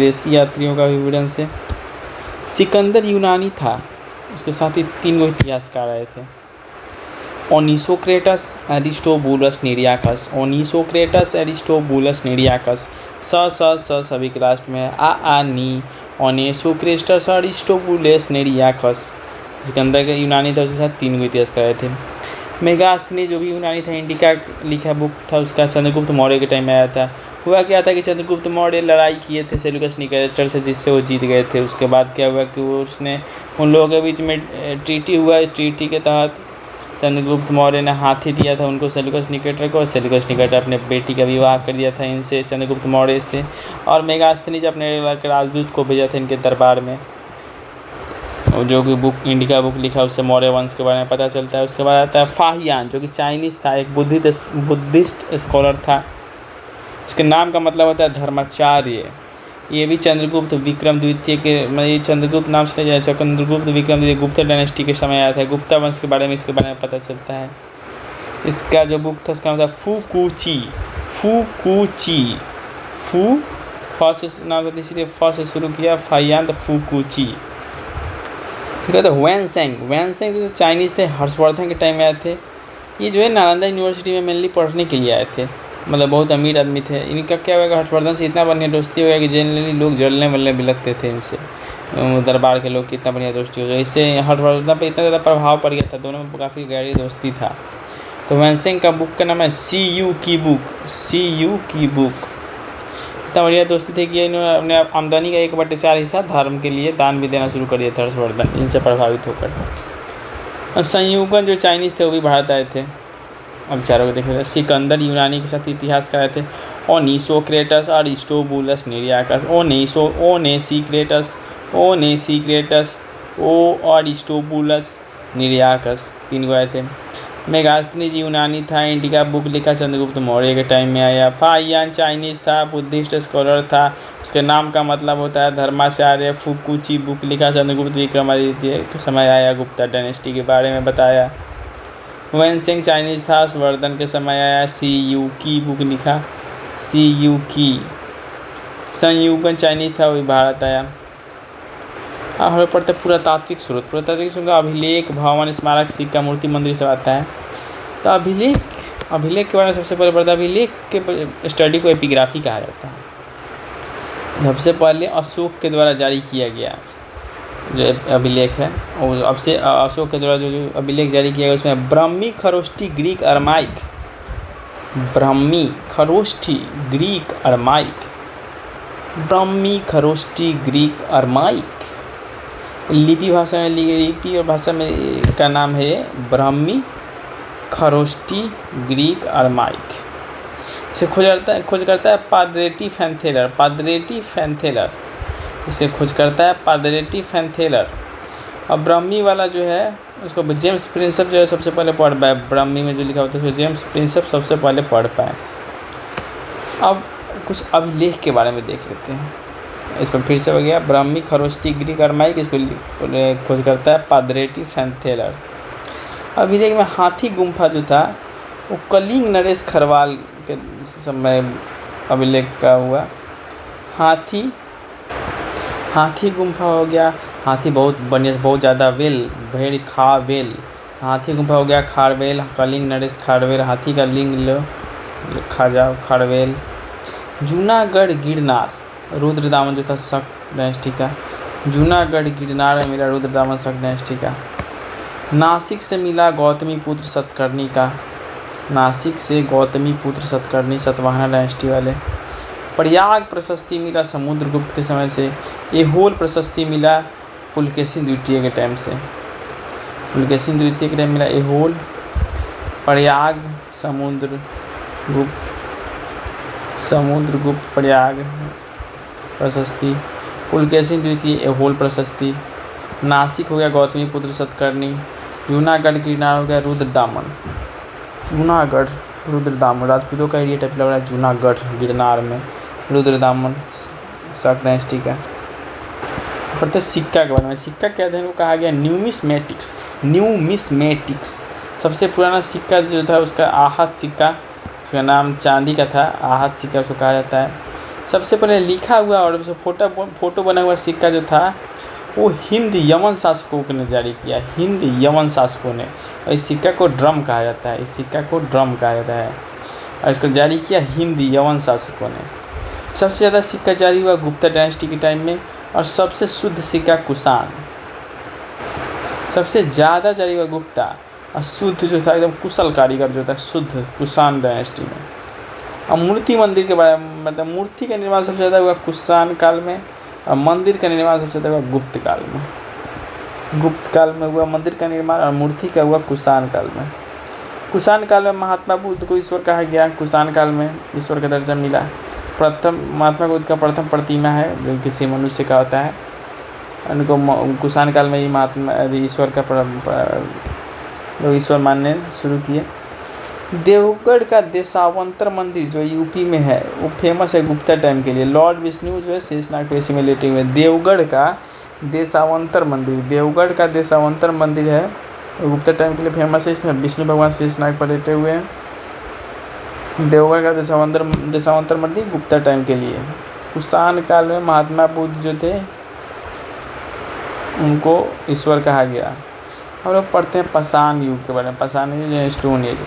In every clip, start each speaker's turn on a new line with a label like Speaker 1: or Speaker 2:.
Speaker 1: विदेशी यात्रियों का विवरण से। सिकंदर यूनानी था, उसके साथ ही 3 इतिहासकार आए थे। ओनिसोक्रेटस, एरिस्टोबुलस, निरियाकस। ओनिसोक्रेटस, एरिस्टोबुलस, निरियाकस। स सभी के लास्ट में आ नी। ओनिसोक्रेटस, एरिस्टोबुलस, निरियाकस। सिकंदर के यूनानी था, उसके साथ 3 इतिहासकार आए थे। मेगास्थनीज जो भी यूनानी था, इंडिका लिखा बुक था उसका, चंद्रगुप्त मौर्य के टाइम में आया था। हुआ क्या था कि चंद्रगुप्त मौर्य लड़ाई किए थे सेल्यूकस निकेटर से, जिससे वो जीत गए थे। उसके बाद क्या हुआ कि वो उसने उन लोगों के बीच में ट्रीटी हुआ। ट्रीटी के तहत चंद्रगुप्त मौर्य ने हाथी दिया था उनको, सेल्यूकस निकेटर को। सेल्यूकस निकेटर अपने बेटी का विवाह कर दिया था इनसे, चंद्रगुप्त मौर्य से। और मेगास्थनीज अपने राजदूत को भेजा था इनके दरबार में, जो कि बुक इंडिका बुक लिखा, उससे मौर्य वंश के बारे में पता चलता है। उसके बाद आता है फाहियान, जो कि चाइनीज़ था, एक बुद्धिस्ट स्कॉलर था। इसके नाम का मतलब होता है धर्माचार्य। ये भी चंद्रगुप्त विक्रम द्वितीय के, मतलब ये चंद्रगुप्त नाम से जाए, चंद्रगुप्त विक्रम द्वितीय गुप्ता डायनेस्टी के समय आया था। गुप्ता वंश के बारे में इसके बारे में पता चलता है। इसका जो बुक था उसका मतलब फूकूची। फा से नाम था, इसलिए फा से शुरू किया, फाहियान तो फूकूची। तो वैनसेंग जो चाइनीज़ थे, हर्षवर्धन के टाइम में आए थे। ये जो है नालंदा यूनिवर्सिटी में मेनली पढ़ने के लिए आए थे, मतलब बहुत अमीर आदमी थे। इनका क्या हुआ कि हर्षवर्धन से इतना बढ़िया दोस्ती हो गया कि जनरली लोग जलने वलने भी लगते थे इनसे, दरबार के लोग की इतना बढ़िया दोस्ती हो गई। इससे हर्षवर्धन पर इतना ज़्यादा प्रभाव पड़ गया था, दोनों में काफ़ी गहरी दोस्ती था। तो वैनसेंग का बुक का नाम है CU की बुक। इतना बढ़िया दोस्ती थी कि इन्होंने अपने आमदनी का 1/4 हिस्सा धर्म के लिए दान भी देना शुरू कर दिया था हर्षवर्धन, इनसे प्रभावित होकर। संयुगन जो चाइनीज़ थे वो भी भारत आए थे। अब चारों को देखें, सिकंदर यूनानी के साथ इतिहास कराए थे। ओनिसोक्रेटस, एरिस्टोबुलस, निरियाकस। ओनेसीक्रेटस, एरिस्टोबुलस, निरियाकस, 3 गो आए थे। मेगास्थनीज यूनानी था, इंडिका बुक लिखा चंद्रगुप्त मौर्य के टाइम में आया। फाहियान चाइनीज़ था, बुद्धिस्ट स्कॉलर था, उसके नाम का मतलब होता है धर्माचार्य। फुकुची बुक लिखा चंद्रगुप्त विक्रमादित्य के समय आया, गुप्ता डायनेस्टी के बारे में बताया। वैनसेंग चाइनीज़ था, हर्षवर्धन के समय आया। CU की बुक लिखा, संयुगन चाइनीज़ था, वही भारत आया। अब हमें पढ़ते पुरातात्विक स्रोत का अभिलेख, भवन, स्मारक, सिक्का, मूर्ति, मंदिर सब आता है। तो अभिलेख के बारे में सबसे पहले पढ़ता है। अभिलेख के स्टडी को एपिग्राफी कहा जाता है। सबसे पहले अशोक के द्वारा जारी किया गया जो अभिलेख है, और अब से अशोक के द्वारा जो अभिलेख जारी किया गया उसमें ब्राह्मी खरोष्ठी ग्रीक अरमाइक लिपि और भाषा में का नाम है ब्राह्मी खरोष्ठी ग्रीक अरमाइक। इसे खोज करता है पादरेटी फैंथेलर। इसे खोज करता है पादरेटी फैंथेलर। अब ब्राह्मी वाला जो है उसको जेम्स प्रिंसेप जो है सबसे पहले पढ़ पाए। ब्राह्मी में जो लिखा होता है उसको जेम्स प्रिंसेप सबसे पहले पढ़ पाए। अब कुछ अभिलेख के बारे में देख लेते हैं। इस पर फिर से हो गया ब्राह्मी खरोष्ठी ग्रीक अरमाइक, इसको खोज करता है पादरेटी फैंथेलर। अभिलेख में हाथी गुम्फा जो था वो कलिंग नरेश खरवाल के समय अभिलेख का हुआ। हाथी गुम्फा हो गया, हाथी बहुत बढ़िया, बहुत ज़्यादा भेड़ खावेल। हाथी गुम्फा हो गया खारवेल, कलिंग नरेश खारवेल, हाथी का लिंग लो खा जाओ खारवेल। जूनागढ़ गिरनार, रुद्रदामन जो था शक डायनेस्टी का। जूनागढ़ गिरनार में मिला रुद्रदामन शक डायनेस्टी का। नासिक से मिला गौतमी पुत्र सतकर्णी सतवाहना डायनेस्टी वाले। प्रयाग प्रशस्ति मिला समुद्रगुप्त के समय से। एहोल प्रशस्ति मिला पुलकेशिन द्वितीय के टाइम मिला एहोल, प्रयाग, समुद्रगुप्त प्रयाग प्रशस्ति, पुलकेशिन द्वितीय एहोल प्रशस्ति। नासिक हो गया गौतमी पुत्र सतकर्णी। जूनागढ़ गिरनार हो गया रुद्रदामन राजपूतों का एरिया टाइप लग रहा है। जूनागढ़ गिरनार में रुद्रदामन शक डायनेस्टी का। पढ़ते सिक्का के बारे में। सिक्का के अध्ययन को कहा गया न्यूमिस्मेटिक्स। सबसे पुराना सिक्का जो था उसका आहत सिक्का, उसका नाम चांदी का था, आहत सिक्का उसको कहा जाता है। सबसे पहले लिखा हुआ और फोटो बना हुआ सिक्का जो था वो हिंद यमन शासकों ने जारी किया, हिंद यमन शासकों ने। और इस सिक्का को ड्रम कहा जाता है, इस सिक्का को ड्रम कहा जाता है और इसको जारी किया हिंद यमन शासकों ने। सबसे ज़्यादा सिक्का जारी हुआ गुप्ता डायनेस्टी के टाइम में और सबसे शुद्ध सिक्का कुषाण। सबसे ज़्यादा जारी हुआ गुप्ता और शुद्ध जो था एकदम कुशल कारीगर जो था शुद्ध कुषाण डायनेस्टी में। और मूर्ति मंदिर के बारे में मतलब मूर्ति का निर्माण सबसे ज़्यादा हुआ कुषाण काल में और मंदिर का निर्माण सबसे ज़्यादा हुआ गुप्त काल में। गुप्त काल में हुआ मंदिर का निर्माण और मूर्ति का हुआ कुषाण काल में। कुषाण काल में महात्मा बुद्ध को ईश्वर कहा गया, कुषाण काल में ईश्वर का दर्जा मिला। महात्मा बुद्ध का प्रथम प्रतिमा है जो किसी मनुष्य का होता है, उनको कुषाण काल में ही महात्मा ईश्वर का लोग ईश्वर मानने शुरू किए। देवगढ़ का देशावंतर मंदिर जो यूपी में है वो फेमस है गुप्ता टाइम के लिए। लॉर्ड विष्णु जो है शेषनाग पे इसी में लेटे हुए। देवगढ़ का देशावंतर मंदिर है गुप्ता टाइम के लिए फेमस है। इसमें विष्णु भगवान शेषनाग पर लेटे हुए हैं। देवगढ़ का देशावंतर मंदिर गुप्ता टाइम के लिए। कुषाण काल में महात्मा बुद्ध जो थे उनको ईश्वर कहा गया। हम लोग पढ़ते हैं पाषाण युग के बारे में। पाषाण युग स्टोन एज,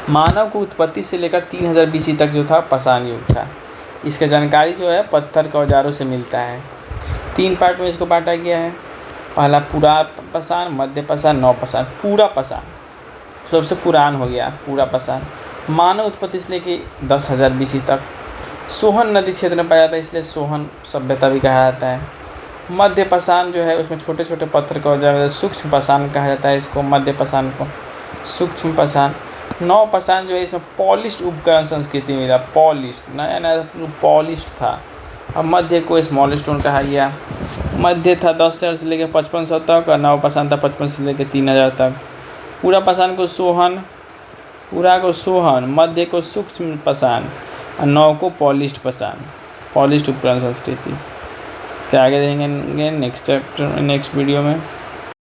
Speaker 1: मानव को उत्पत्ति से लेकर 3000 BC तक जो था पाषाण युग था। इसका जानकारी जो है पत्थर के औजारों से मिलता है। 3 पार्ट में इसको बांटा गया है। पहला पूरा पाषाण, मध्य पाषाण, नव पाषाण। पूरा पाषाण सबसे पुरान हो गया पूरा पाषाण। मानव उत्पत्ति से लेकर 10,000 BC तक। सोहन नदी क्षेत्र में पाया जाता है इसलिए सोहन सभ्यता भी कहा जाता है। मध्य पाषाण जो है उसमें छोटे छोटे पत्थर का औजार सूक्ष्म पाषाण कहा जाता है इसको, मध्य पाषाण को सूक्ष्म पाषाण। नव पाषाण जो है इसमें पॉलिश्ड उपकरण संस्कृति मिला, पॉलिश्ड नया नया पॉलिश्ड था। अब मध्य को स्मॉल स्टोन कहा गया। मध्य था 10,000 से लेकर 5500 तक और नव पाषाण था 55 से लेकर 3000 तक। पूरा पाषाण को सोहन, पूरा को सोहन, मध्य को सूक्ष्म पाषाण और नव को पॉलिश्ड पाषाण, पॉलिश्ड उपकरण संस्कृति। इसके आगे देखेंगे नेक्स्ट वीडियो में।